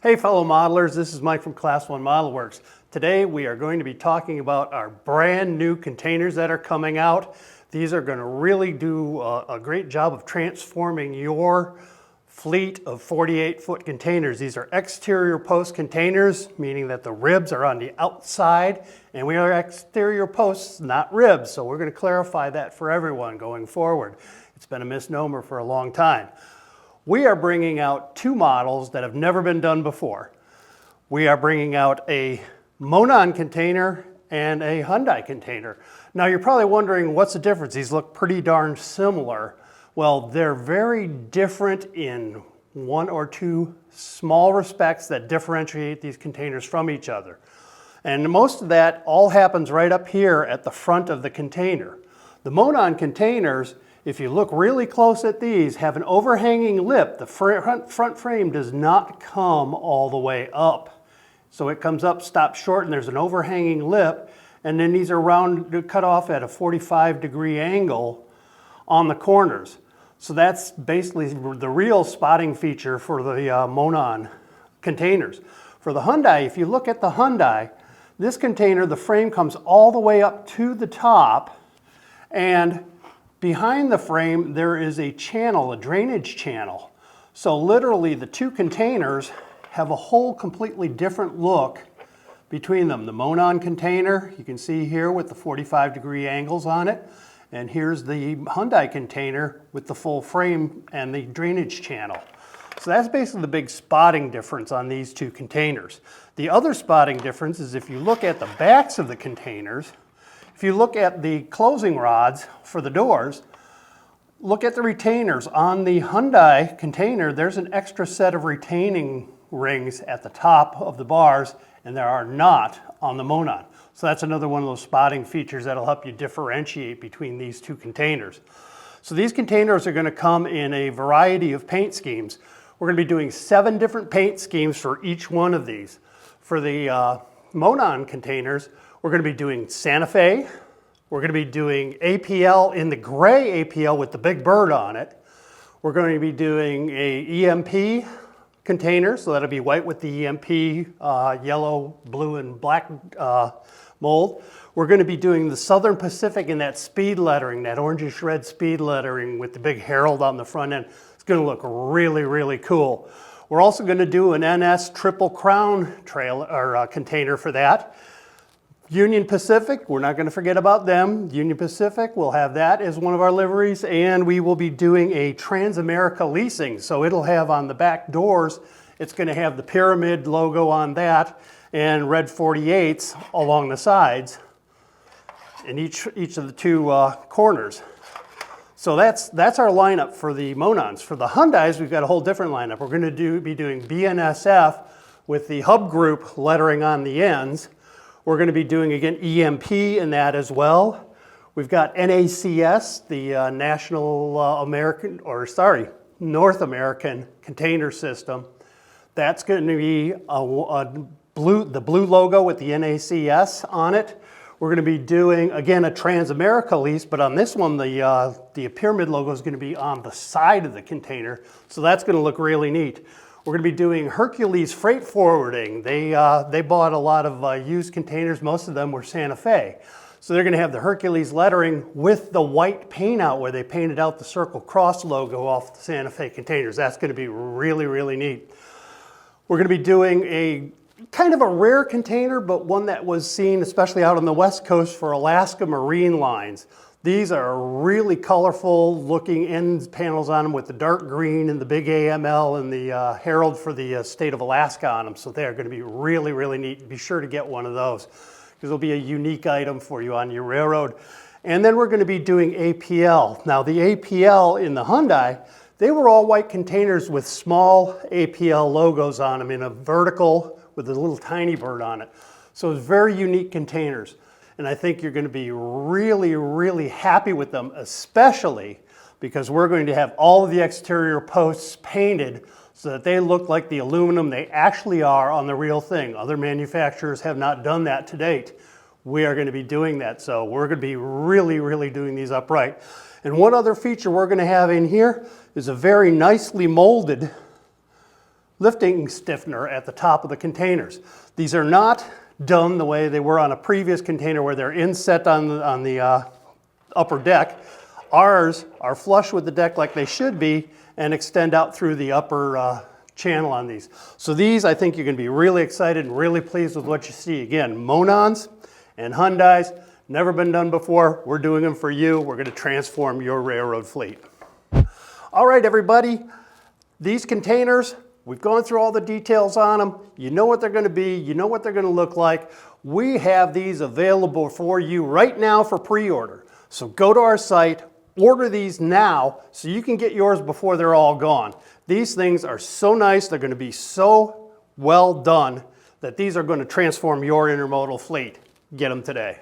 Hey fellow modelers, this is Mike from Class 1 Model Works. Today we are going to be talking about our brand new containers that are coming out. These are going to really do a great job of transforming your fleet of 48-foot containers. These are exterior post containers, meaning that the ribs are on the outside, and we are exterior posts, not ribs, so we're going to clarify that for everyone going forward. It's been a misnomer for a long time. We are bringing out two models that have never been done before. We are bringing out a Monon container and a Hyundai container. Now you're probably wondering what's the difference? These look pretty darn similar. Well, they're very different in one or two small respects that differentiate these containers from each other. And most of that all happens right up here at the front of the container. The Monon containers, if you look really close at these, have an overhanging lip. The front frame does not come all the way up. So it comes up, stops short, and there's an overhanging lip. And then these are cut off at a 45-degree angle on the corners. So that's basically the real spotting feature for the Monon containers. For the Hyundai, if you look at the Hyundai, this container, the frame comes all the way up to the top, and behind the frame, there is a channel, a drainage channel. So literally the two containers have a whole completely different look between them. The Monon container, you can see here with the 45-degree angles on it, and here's the Hyundai container with the full frame and the drainage channel. So that's basically the big spotting difference on these two containers. The other spotting difference is if you look at the backs of the containers. If you look at the closing rods for the doors, look at the retainers. On the Hyundai container, there's an extra set of retaining rings at the top of the bars, and there are not on the Monon. So that's another one of those spotting features that'll help you differentiate between these two containers. So these containers are going to come in a variety of paint schemes. We're going to be doing 7 different paint schemes for each one of these. For the Monon containers, we're going to be doing Santa Fe. We're going to be doing APL in the gray APL with the big bird on it. We're going to be doing a EMP container, so that'll be white with the EMP, yellow, blue, and black mold. We're going to be doing the Southern Pacific in that speed lettering, that orangish red speed lettering with the big herald on the front end. It's going to look really, really cool. We're also going to do an NS Triple Crown container for that. Union Pacific, we're not going to forget about them. Union Pacific, we'll have that as one of our liveries, and we will be doing a Trans-America leasing. So it'll have on the back doors, it's going to have the pyramid logo on that and red 48s along the sides in each of the two corners. So that's our lineup for the Monons. For the Hyundais, we've got a whole different lineup. We're going to be doing BNSF with the hub group lettering on the ends. We're going to be doing, again, EMP in that as well. We've got NACS, the North American Container System. That's going to be the blue logo with the NACS on it. We're going to be doing, again, a Trans-America lease, but on this one, the pyramid logo is going to be on the side of the container, so that's going to look really neat. We're going to be doing Hercules Freight Forwarding. They bought a lot of used containers. Most of them were Santa Fe. So they're going to have the Hercules lettering with the white paint out where they painted out the Circle Cross logo off the Santa Fe containers. That's going to be really, really neat. We're going to be doing a kind of a rare container, but one that was seen especially out on the West Coast for Alaska Marine Lines. These are really colorful looking end panels on them with the dark green and the big AML and the herald for the state of Alaska on them. So they're going to be really, really neat. Be sure to get one of those because it'll be a unique item for you on your railroad. And then we're going to be doing APL. Now the APL in the Hyundai, they were all white containers with small APL logos on them in a vertical with a little tiny bird on it. So it's very unique containers. And I think you're going to be really, really happy with them, especially because we're going to have all of the exterior posts painted so that they look like the aluminum they actually are on the real thing. Other manufacturers have not done that to date. We are going to be doing that, so we're going to be really, really doing these upright. And one other feature we're going to have in here is a very nicely molded lifting stiffener at the top of the containers. These are not done the way they were on a previous container where they're inset on the upper deck. Ours are flush with the deck like they should be and extend out through the upper channel on these. So these, I think you're going to be really excited and really pleased with what you see. Again, Monons and Hyundais, never been done before. We're doing them for you. We're going to transform your railroad fleet. All right, everybody, these containers, we've gone through all the details on them. You know what they're going to be. You know what they're going to look like. We have these available for you right now for pre-order. So go to our site, order these now so you can get yours before they're all gone. These things are so nice. They're going to be so well done that these are going to transform your intermodal fleet. Get them today.